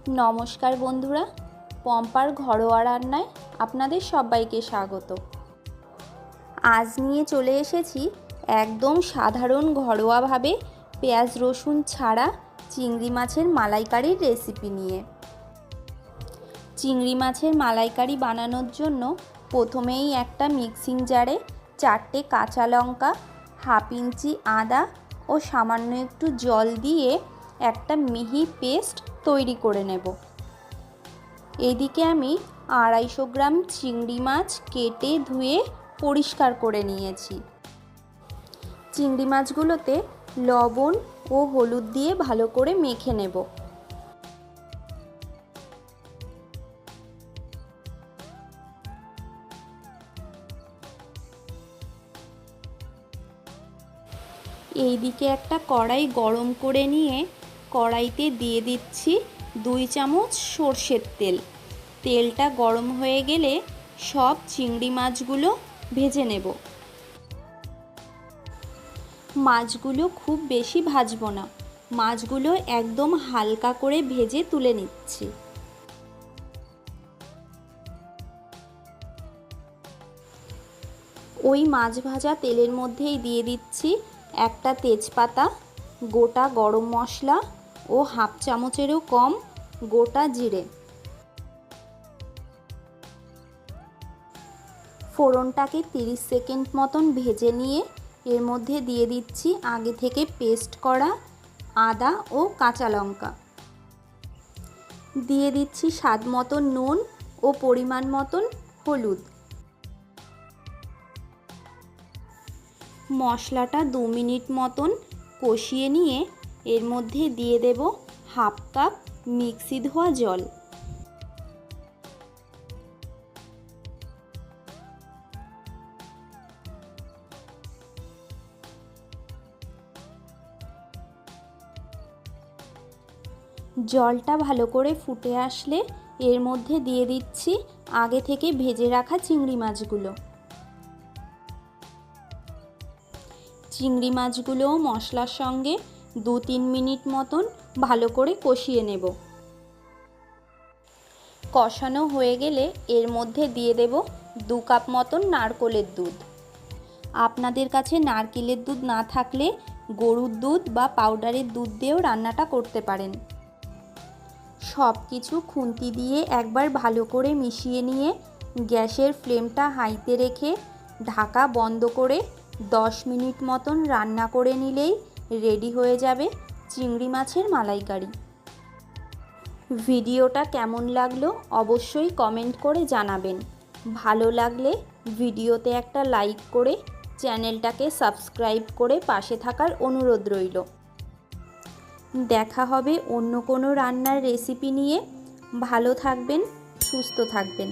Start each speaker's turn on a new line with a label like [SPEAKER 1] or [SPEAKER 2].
[SPEAKER 1] নমস্কার বন্ধুরা, পম্পার ঘরোয়া রান্নায় আপনাদের সবাইকে স্বাগত। আজ নিয়ে চলে এসেছি একদম সাধারণ ঘরোয়াভাবে পেঁয়াজ রসুন ছাড়া চিংড়ি মাছের মালাইকারির রেসিপি নিয়ে। চিংড়ি মাছের মালাইকারি বানানোর জন্য প্রথমেই একটা মিক্সিং জারে 4টে কাঁচা লঙ্কা, হাফ ইঞ্চি আদা ও সামান্য একটু জল দিয়ে একটা মিহি পেস্ট তৈরি করে নেব। এদিকে আমি 250 গ্রাম চিংড়ি মাছ কেটে ধুয়ে পরিষ্কার করে নিয়েছি। চিংড়ি মাছগুলোতে লবণ ও হলুদ দিয়ে ভালো করে মেখে নেব। এইদিকে একটা কড়াই গরম করে নিয়ে কড়াইতে দিয়ে দিচ্ছি 2 চামচ সর্ষের তেল। তেলটা গরম হয়ে গেলে সব চিংড়ি মাছগুলো ভেজে নেব। মাছগুলো খুব বেশি ভাজবো না, মাছগুলো একদম হালকা করে ভেজে তুলে নিচ্ছি। ওই মাছ ভাজা তেলের মধ্যেই দিয়ে দিচ্ছি একটা তেজপাতা, গোটা গরম মশলা ও হাফ চামচেরও কম গোটা জিরে। ফোড়নটাকে 30 সেকেন্ড মতন ভেজে নিয়ে এর মধ্যে দিয়ে দিচ্ছি আগে থেকে পেস্ট করা আদা ও কাঁচা লঙ্কা। দিয়ে দিচ্ছি স্বাদ মতন নুন ও পরিমাণ মতন হলুদ। মশলাটা 2 মিনিট মতন কষিয়ে নিয়ে এর মধ্যে দিয়ে দেব হাফ কাপ মিক্সি ধোয়া জল। জলটা ভালো করে ফুটে আসলে এর মধ্যে দিয়ে দিচ্ছি আগে থেকে ভেজে রাখা চিংড়ি মাছগুলো। চিংড়ি মাছগুলো মশলার সঙ্গে 2-3 মিনিট মতন ভালো করে কষিয়ে নেব। কষানো হয়ে গেলে এর মধ্যে দিয়ে দেব 2 কাপ মতন নারকেলের দুধ। আপনাদের কাছে নারকেলের দুধ না থাকলে গরুর দুধ বা পাউডারের দুধ দিয়েও রান্নাটা করতে পারেন। সব কিছু খুন্তি দিয়ে একবার ভালো করে মিশিয়ে নিয়ে গ্যাসের ফ্লেমটা হাইতে রেখে ঢাকা বন্ধ করে 10 মিনিট মতন রান্না করে নিলেই রেডি হয়ে যাবে চিংড়ি মাছের মালাইকারি। ভিডিওটা কেমন লাগলো অবশ্যই কমেন্ট করে জানাবেন। ভালো লাগলে ভিডিওতে একটা লাইক করে চ্যানেলটাকে সাবস্ক্রাইব করে পাশে থাকার অনুরোধ রইল। দেখা হবে অন্য কোনো রান্নার রেসিপি নিয়ে। ভালো থাকবেন, সুস্থ থাকবেন।